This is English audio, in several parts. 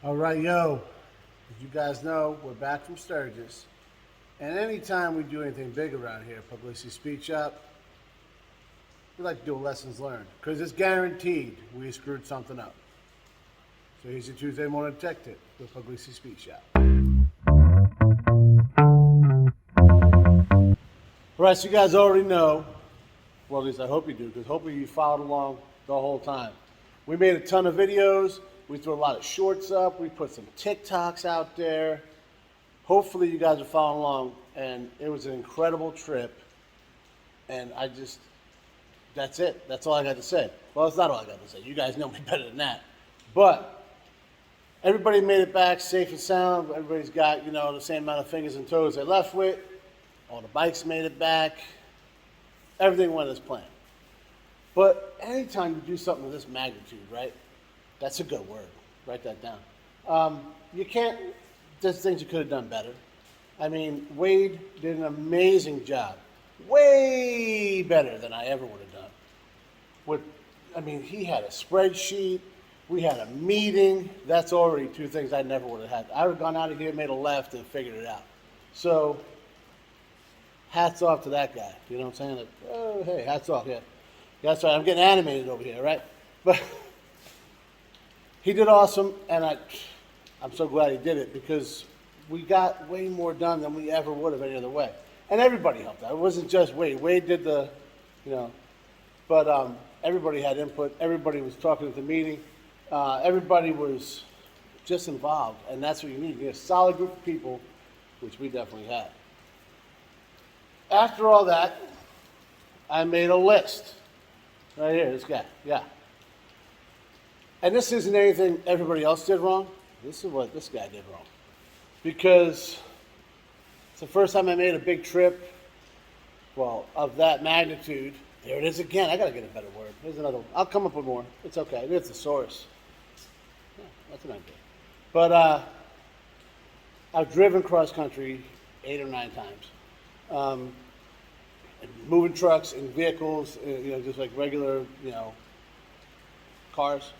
All right, yo. As you guys know, we're back from Sturgis. And anytime we do anything big around here, Pugliese Speed Shop, we like to do a lessons learned. Because it's guaranteed we screwed something up. So here's your Tuesday morning tech tip with Pugliese Speed Shop. All right, so you guys already know, well, at least I hope you do, because hopefully you followed along the whole time. We made a ton of videos. We threw a lot of shorts up. We put some TikToks out there. Hopefully you guys are following along, and it was an incredible trip. And that's it. That's all I got to say. Well, it's not all I got to say. You guys know me better than that. But everybody made it back safe and sound. Everybody's got, the same amount of fingers and toes they left with. All the bikes made it back. Everything went as planned. But anytime you do something of this magnitude, right? That's a good word. Write that down. You can't, there's things you could have done better. I mean, Wade did an amazing job. Way better than I ever would have done. He had a spreadsheet. We had a meeting. That's already two things I never would have had. I would have gone out of here, made a left, and figured it out. So, hats off to that guy. You know what I'm saying? Like, oh, hey, hats off, yeah. That's right, I'm getting animated over here, right? But he did awesome, and I'm so glad he did it because we got way more done than we ever would have any other way. And everybody helped out. It wasn't just Wade. Wade did but everybody had input. Everybody was talking at the meeting. Everybody was just involved, and that's what you need. You need a solid group of people, which we definitely had. After all that, I made a list. Right here, this guy, yeah. And this isn't anything everybody else did wrong. This is what this guy did wrong. Because it's the first time I made a big trip, of that magnitude. There it is again. I gotta get a better word. There's another one. I'll come up with more. It's okay. It's a source. Yeah, that's an idea. But I've driven cross country 8 or 9 times. Moving trucks and vehicles, just like regular, cars,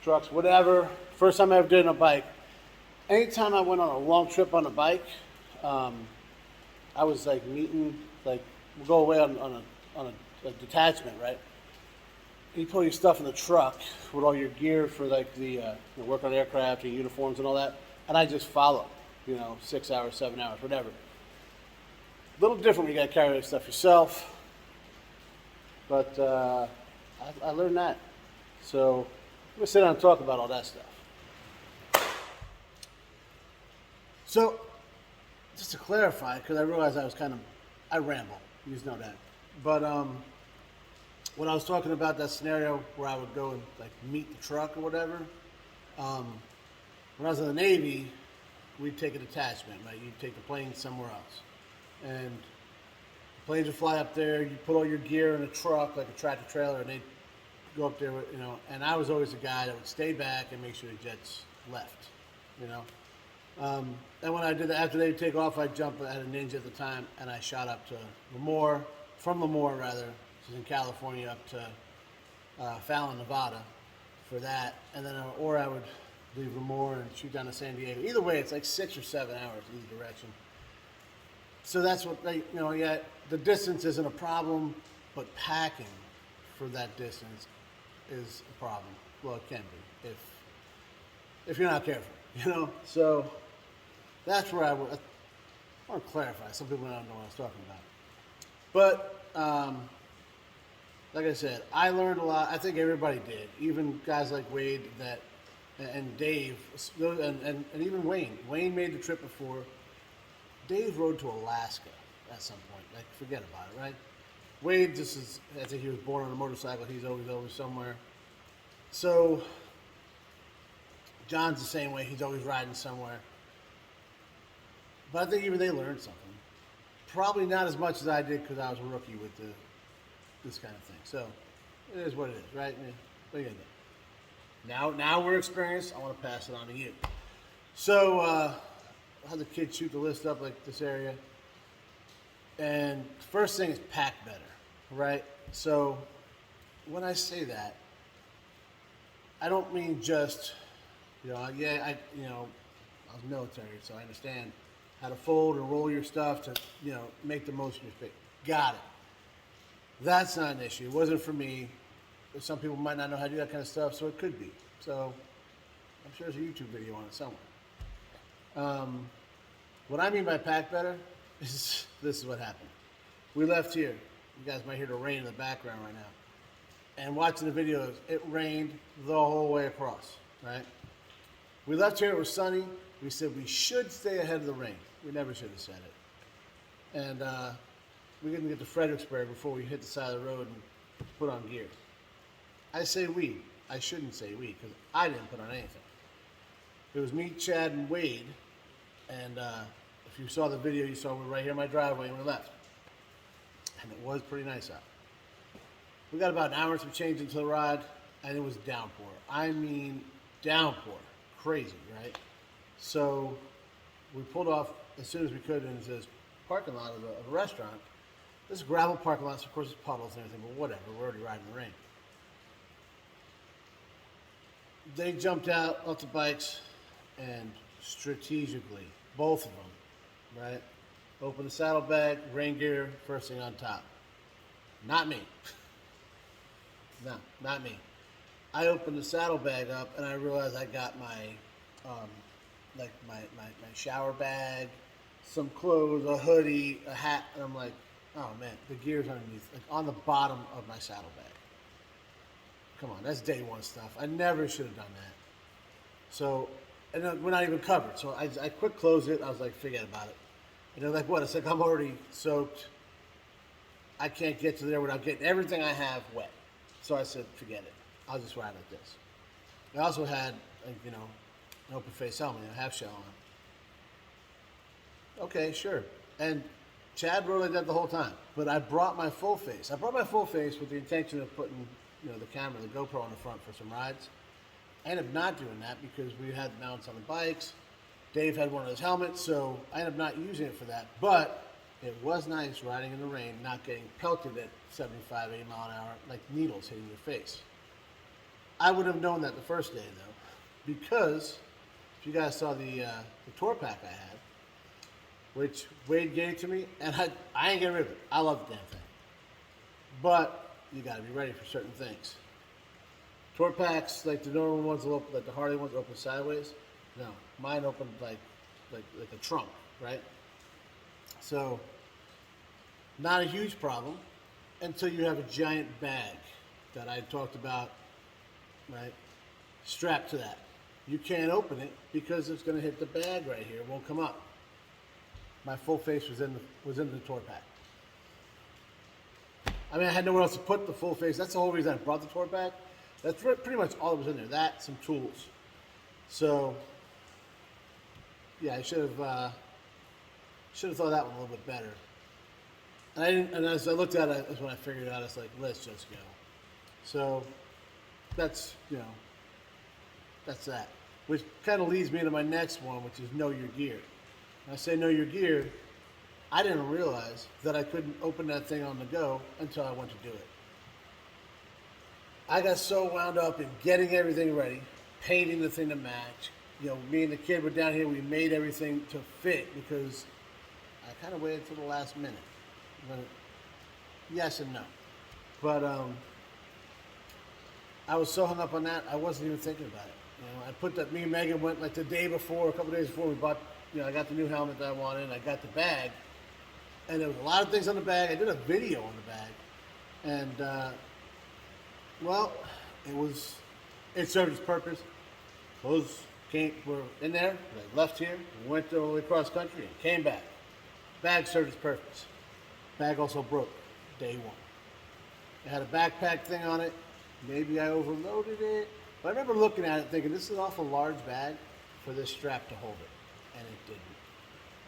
trucks, whatever. First time I ever did on a bike. Anytime I went on a long trip on a bike, I was like meeting, we'll go away on a detachment, right? You put your stuff in the truck with all your gear for the work on aircraft and uniforms and all that, and I just follow, 6 hours, 7 hours, whatever. A little different when you got to carry that stuff yourself, but I learned that. So I'm going to sit down and talk about all that stuff. So just to clarify, because I realized I ramble, you just know that. But when I was talking about that scenario where I would go and meet the truck or whatever, when I was in the Navy, we'd take a detachment, right? You'd take the plane somewhere else. And the planes would fly up there, you put all your gear in a truck, like a tractor trailer, and they'd go up there, and I was always the guy that would stay back and make sure the jets left, And when I did that, after they would take off, I'd jump, I had a Ninja at the time, and I shot up to Lemoore, from Lemoore rather, which is in California, up to Fallon, Nevada for that, and then, or I would leave Lemoore and shoot down to San Diego. Either way, it's like 6 or 7 hours either direction. So that's what the distance isn't a problem, but packing for that distance is a problem. Well, it can be if you're not careful, So that's where I want to clarify. Some people don't know what I was talking about. But like I said, I learned a lot. I think everybody did, even guys like Wade and Dave, and even Wayne. Wayne made the trip before. Dave rode to Alaska at some point. Forget about it, right? Wade, I think he was born on a motorcycle. He's always somewhere. So, John's the same way. He's always riding somewhere. But I think even they learned something. Probably not as much as I did because I was a rookie with this kind of thing. So, it is what it is, right? What are you going to do? Now we're experienced. I want to pass it on to you. So, I had the kids shoot the list up like this area. And first thing is pack better, right? So when I say that, I don't mean just I was military, so I understand how to fold and roll your stuff to, make the most of your space. Got it. That's not an issue. It wasn't for me. Some people might not know how to do that kind of stuff, so it could be. So I'm sure there's a YouTube video on it somewhere. What I mean by pack better is this is what happened. We left here. You guys might hear the rain in the background right now. And watching the videos, it rained the whole way across, right? We left here, it was sunny. We said we should stay ahead of the rain. We never should have said it. And we didn't get to Fredericksburg before we hit the side of the road and put on gear. I say we. I shouldn't say we, because I didn't put on anything. It was me, Chad, and Wade. And if you saw the video, you saw we were right here in my driveway and we left. And it was pretty nice out. We got about an hour and some change into the ride, and it was downpour. I mean, downpour. Crazy, right? So we pulled off as soon as we could into this parking lot of a restaurant. This is gravel parking lot, so of course it's puddles and everything, but whatever, we're already riding in the rain. They jumped out off the bikes and strategically, both of them, right? Open the saddlebag, rain gear, first thing on top. Not me. No, not me. I opened the saddlebag up and I realized I got my my shower bag, some clothes, a hoodie, a hat, and I'm like, oh man, the gear's underneath, like on the bottom of my saddlebag. Come on, that's day one stuff. I never should have done that. So, and then we're not even covered. So I quick closed it. I was like, forget about it. And they're like, what? It's like, I'm already soaked. I can't get to there without getting everything I have wet. So I said, forget it. I'll just ride like this. I also had, like, an open face helmet, a half shell on. Okay, sure. And Chad rode like that the whole time. But I brought my full face. I brought my full face with the intention of putting, the camera, the GoPro on the front for some rides. I ended up not doing that because we had mounts on the bikes. Dave had one of those helmets, so I ended up not using it for that. But it was nice riding in the rain, not getting pelted at 75, 80 mile an hour, like needles hitting your face. I would have known that the first day, though, because if you guys saw the tour pack I had, which Wade gave to me, and I ain't getting rid of it. I love the damn thing. But you got to be ready for certain things. Tour packs, like the normal ones, like the Harley ones, open sideways. No, mine opened like a trunk, right? So, not a huge problem until you have a giant bag that I talked about, right? Strapped to that. You can't open it because it's going to hit the bag right here. It won't come up. My full face was in the tour pack. I mean, I had nowhere else to put the full face. That's the whole reason I brought the tour bag. That's pretty much all that was in there. That, some tools. So, yeah, I should have thought that one a little bit better. And I didn't. And as I looked at it, that's when I figured it out. It's like, let's just go. So, that's that's that. Which kind of leads me to my next one, which is know your gear. When I say know your gear, I didn't realize that I couldn't open that thing on the go until I went to do it. I got so wound up in getting everything ready, painting the thing to match. Me and the kid were down here, we made everything to fit because I kind of waited till the last minute. Yes and no. But I was so hung up on that, I wasn't even thinking about it. I put that, me and Megan went like the day before, a couple days before we bought, I got the new helmet that I wanted, and I got the bag. And there was a lot of things on the bag. I did a video on the bag. And, well, it served its purpose. Clothes were in there. I left here, went all the way across country, and came back. Bag served its purpose. Bag also broke day one. It had a backpack thing on it. Maybe I overloaded it. But I remember looking at it thinking, this is an awful large bag for this strap to hold it. And it didn't.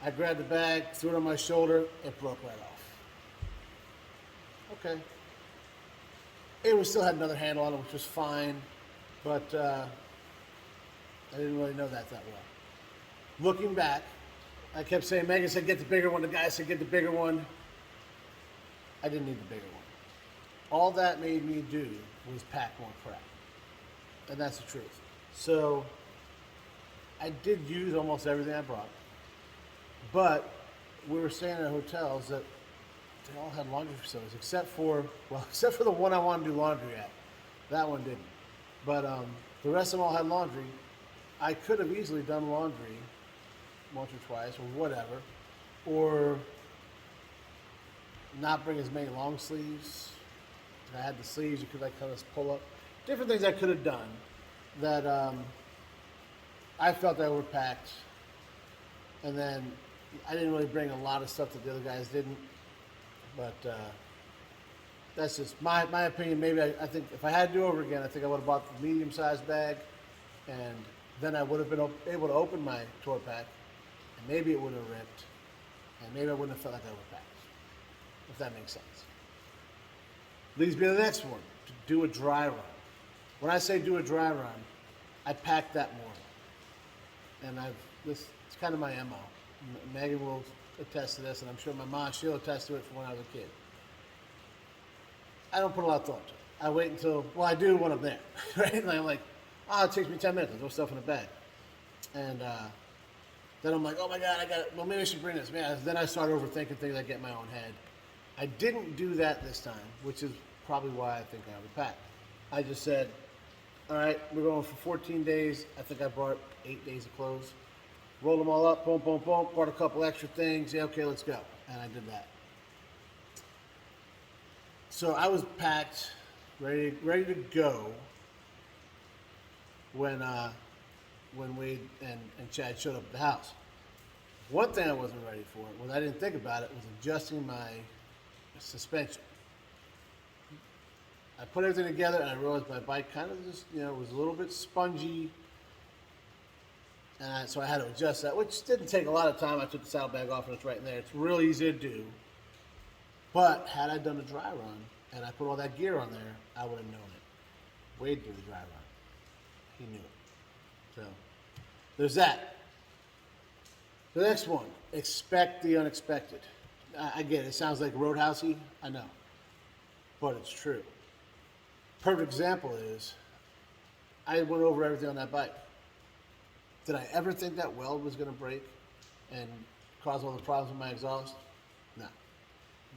I grabbed the bag, threw it on my shoulder, it broke right off. Okay. It still had another handle on it, which was fine, but I didn't really know that well. Looking back, I kept saying, Megan said, get the bigger one. The guy said, get the bigger one. I didn't need the bigger one. All that made me do was pack more crap. And that's the truth. So I did use almost everything I brought, but we were staying at hotels that they all had laundry facilities, except for except for the one I wanted to do laundry at. That one didn't. But the rest of them all had laundry. I could have easily done laundry once or twice or whatever, or not bring as many long sleeves. I had the sleeves you could like kind of pull up. Different things I could have done that I felt I overpacked, and then I didn't really bring a lot of stuff that the other guys didn't. But that's just my opinion. Maybe I think if I had to do over again, I think I would have bought the medium-sized bag, and then I would have been able to open my tour pack, and maybe it wouldn't have ripped, and maybe I wouldn't have felt like I overpacked, if that makes sense. Leads me to the next one, to do a dry run. When I say do a dry run, I pack that morning. And it's kind of my MO. Megan will attest to this, and I'm sure my mom, she'll attest to it from when I was a kid. I don't put a lot of thought to it. I wait until, I do when I'm there, right? And I'm like, it takes me 10 minutes. I throw stuff in the bag. And then I'm like, oh my God, maybe I should bring this. Man, then I start overthinking things. I get in my own head. I didn't do that this time, which is probably why I think I overpacked. I just said, all right, we're going for 14 days. I think I brought 8 days of clothes. Rolled them all up, boom, boom, boom, brought a couple extra things. Yeah, okay, let's go. And I did that. So I was packed, ready to go when Wade and Chad showed up at the house. One thing I wasn't ready for was I didn't think about it was adjusting my suspension. I put everything together and I realized my bike kind of just, was a little bit spongy. And so I had to adjust that, which didn't take a lot of time. I took the saddlebag off and it's right in there. It's real easy to do. But had I done a dry run and I put all that gear on there, I would have known it. Wade did the dry run. He knew it. So there's that. The next one, expect the unexpected. I get it. It sounds like roadhousey. I know. But it's true. Perfect example is I went over everything on that bike. Did I ever think that weld was going to break and cause all the problems with my exhaust? No.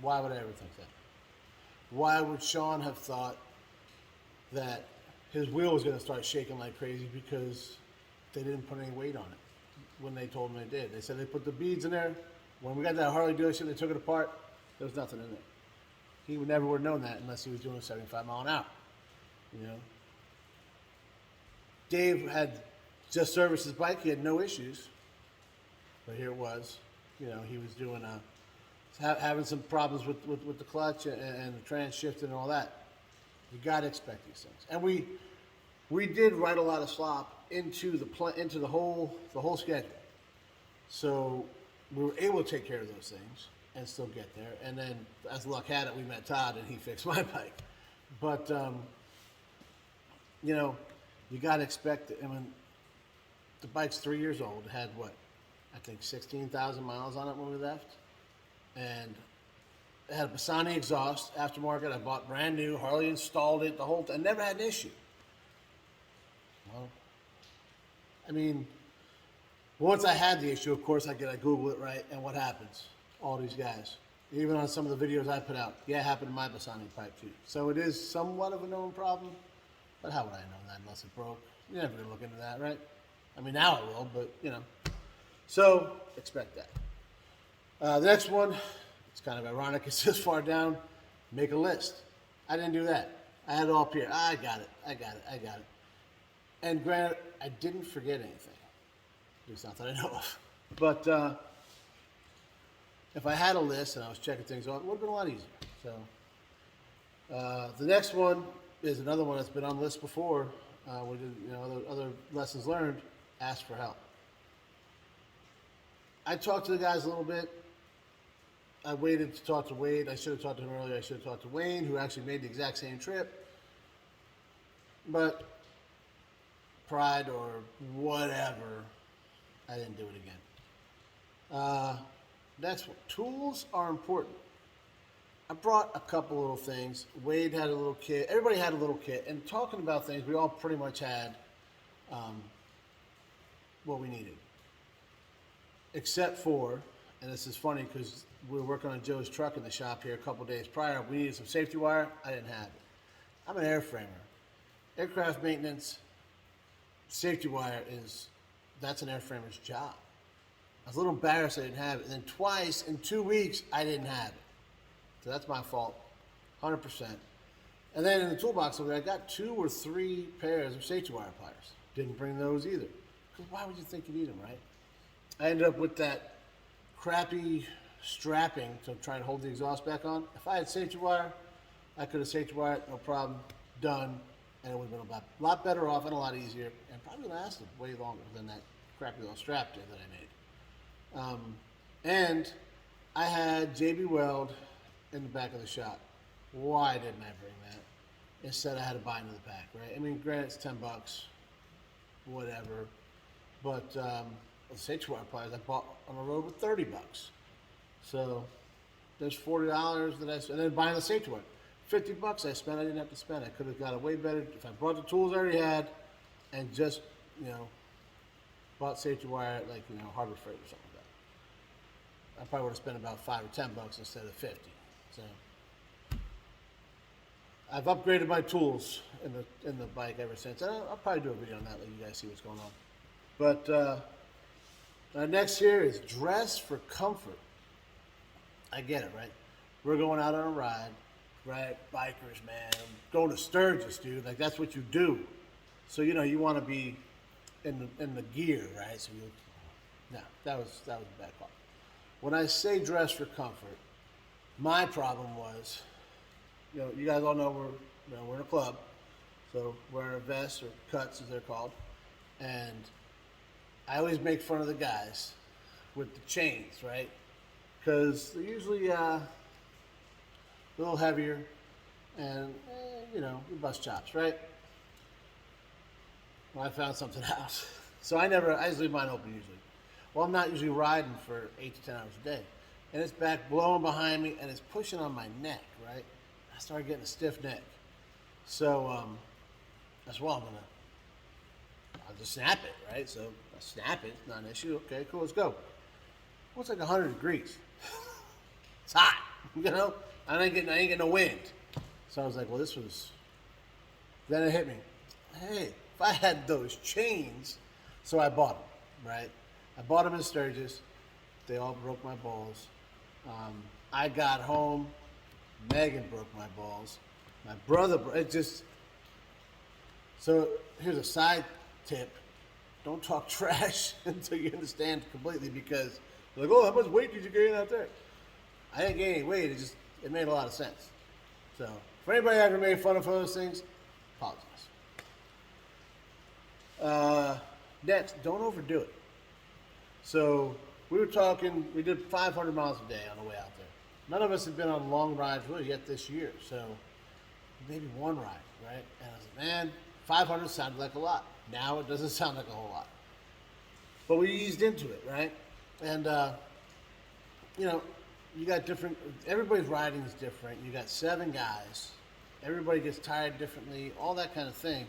Why would I ever think that? Why would Sean have thought that his wheel was going to start shaking like crazy because they didn't put any weight on it when they told him they did? They said they put the beads in there. When we got that Harley dealership, they took it apart. There was nothing in there. He would never would have known that unless he was doing 75 mile an hour. Dave had just serviced his bike. He had no issues. But here it was. He was doing having some problems with the clutch and the trans shifting and all that. You got to expect these things. And we did write a lot of slop into the whole schedule. So we were able to take care of those things and still get there. And then, as luck had it, we met Todd and he fixed my bike. But you got to expect it. I mean, the bike's 3 years old. It had I think 16,000 miles on it when we left. And it had a Bassani exhaust, aftermarket. I bought brand new. Harley installed it, the whole thing. I never had an issue. Well, I mean, once I had the issue, of course, I Google it, right? And what happens? All these guys. Even on some of the videos I put out. Yeah, it happened to my Bassani pipe too. So it is somewhat of a known problem. But how would I know that unless it broke? You're never going to look into that, right? I mean, now I will, but, So, expect that. The next one, it's kind of ironic. It's this far down. Make a list. I didn't do that. I had it all up here. I got it. And granted, I didn't forget anything. At least not that I know of. But if I had a list and I was checking things off, it would have been a lot easier. So the next one is another one that's been on the list before. We did, other lessons learned. Ask for help. I talked to the guys a little bit. I waited to talk to Wade. I should have talked to him earlier. I should have talked to Wayne, who actually made the exact same trip. But pride or whatever, I didn't do it again. That's what tools are important. I brought a couple little things. Wade had a little kit. Everybody had a little kit. And talking about things, we all pretty much had what we needed. Except for, and this is funny because we were working on Joe's truck in the shop here a couple days prior. We needed some safety wire. I didn't have it. I'm an airframer. Aircraft maintenance, safety wire that's an airframer's job. I was a little embarrassed I didn't have it. And then twice in 2 weeks, I didn't have it. So that's my fault, 100%. And then in the toolbox over there, I got 2 or 3 pairs of safety wire pliers. Didn't bring those either. Because why would you think you need them, right? I ended up with that crappy strapping to try and hold the exhaust back on. If I had safety wire, I could have safety wired, no problem, done, and it would have been a lot better off and a lot easier, and probably lasted way longer than that crappy little strap did that I made. And I had JB Weld in the back of the shop. Why didn't I bring that? Instead, I had to buy into the pack, right? I mean, granted, it's $10, whatever, but the safety wire pliers I bought on the road with $30. So there's $40 that I spent, and then buying the safety wire. $50 I spent, I didn't have to spend. I could have got a way better if I brought the tools I already had and just, bought safety wire at Harbor Freight or something like that. I probably would have spent about $5 or $10 instead of 50. So I've upgraded my tools in the bike ever since. And I'll probably do a video on that, let you guys see what's going on. But next here is dress for comfort. I get it, right? We're going out on a ride. Right, bikers, man. I'm going to Sturgis, dude. Like that's what you do. So you want to be in the gear, right? So that was a bad call. When I say dress for comfort, my problem was, you guys all know we're in a club, so wearing a vest or cuts as they're called, and I always make fun of the guys with the chains, right? Because they're usually a little heavier, and you bust chops, right? Well, I found something else. So I just leave mine open usually. Well, I'm not usually riding for 8 to 10 hours a day. And it's back blowing behind me, and it's pushing on my neck, right? I started getting a stiff neck. So that's why I'll just snap it, right? So I snap it, not an issue. Okay, cool, let's go. Well, it's like 100 degrees. It's hot, I ain't getting no wind. So I was like, well, then it hit me. Hey, if I had those chains, so I bought them, right? I bought them in Sturgis. They all broke my balls. I got home. Megan broke my balls. My brother, so here's a side tip. Don't talk trash until you understand completely because you're like, oh, how much weight did you gain out there? I didn't gain any weight. It made a lot of sense. So for anybody that ever made fun of those things, apologize. Next, don't overdo it. So we did 500 miles a day on the way out there. None of us have been on long rides really yet this year. So maybe one ride, right? And I was like, man, 500 sounded like a lot. Now it doesn't sound like a whole lot. But we eased into it, right? And, you got everybody's riding is different. You got 7 guys. Everybody gets tired differently, all that kind of thing.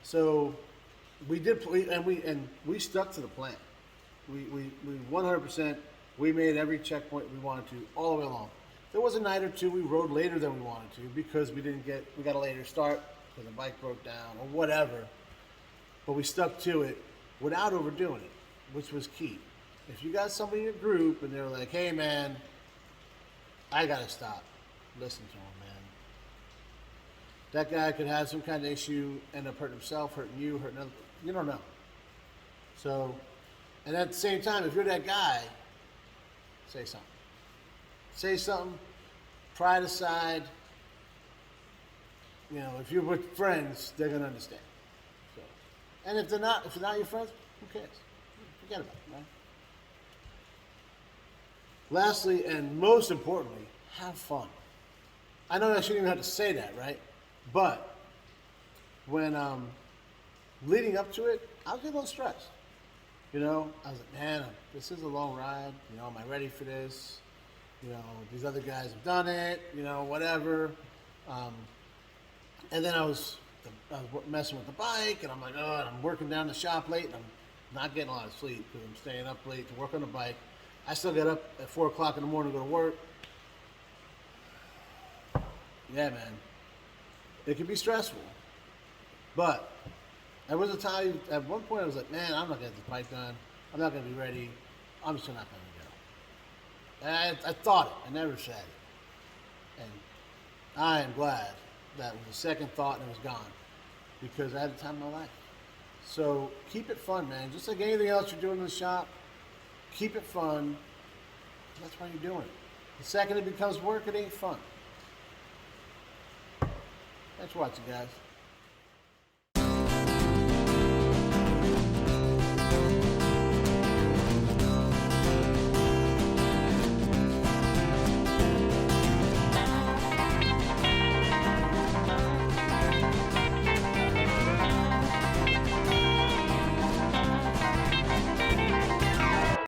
So we stuck to the plan. We 100%, we made every checkpoint we wanted to all the way along. There was a night or two we rode later than we wanted to because we got a later start because the bike broke down or whatever. But we stuck to it without overdoing it, which was key. If you got somebody in your group and they're like, hey man, I gotta stop, listen to him, man. That guy could have some kind of issue, end up hurting himself, hurting you, hurting other. You don't know. So, and at the same time, if you're that guy, say something. Say something, pride aside, if you're with friends, they're gonna understand. So, and if they're not your friends, who cares? Forget about it, right? Lastly, and most importantly, have fun. I know I shouldn't even have to say that, right? But when leading up to it, I was getting a little stressed. I was like, man, this is a long ride. Am I ready for this? These other guys have done it. Whatever. And then I was messing with the bike, and I'm like, oh, and I'm working down the shop late, and not getting a lot of sleep because I'm staying up late to work on the bike. I still get up at 4 o'clock in the morning to go to work. Yeah, man. It can be stressful. But there was a time, at one point I was like, man, I'm not going to get the bike done. I'm not going to be ready. I'm just not going to go. And I thought it. I never said it. And I am glad that was a second thought and it was gone. Because I had the time of my life. So keep it fun, man. Just like anything else you're doing in the shop, keep it fun. That's why you're doing it. The second it becomes work, it ain't fun. Thanks for watching, guys.